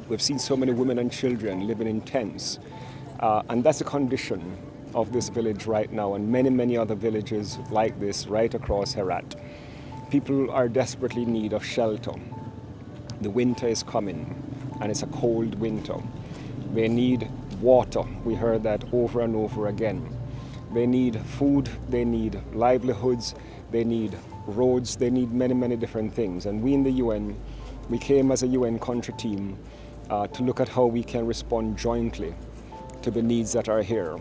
We've seen so many women and children living in tents. And that's the condition of this village right now, and many, many other villages like this right across Herat. People are desperately in need of shelter. The winter is coming, and it's a cold winter. They need water. We heard that over and over again. They need food, they need livelihoods, they need roads, they need many, many different things. And we in the UN, we came as a UN country team to look at how we can respond jointly to the needs that are here.